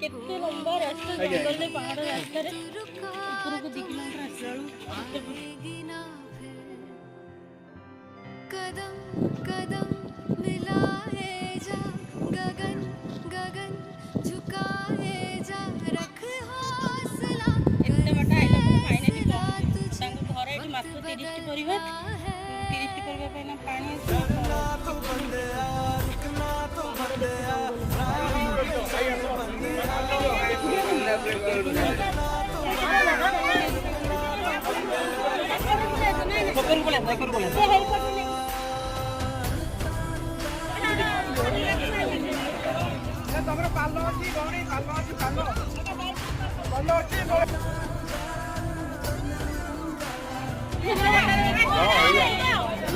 केते लंबा रास्ता जंगल में पहाड़ रास्ता रे ऊपर को 2 किलोमीटर आसला कदम कदम मिलाए जा गगन गगन झुकाए जा रख हौसला एते बटा आइला फाइनली तांग घर एठी मात्र 30 टी परिवार 30 टी परिवार पे ना पानी ତମର ପାଲ ଅଛି ଗଣି ପାଲ ଅଛି ପାଲ ଅଛି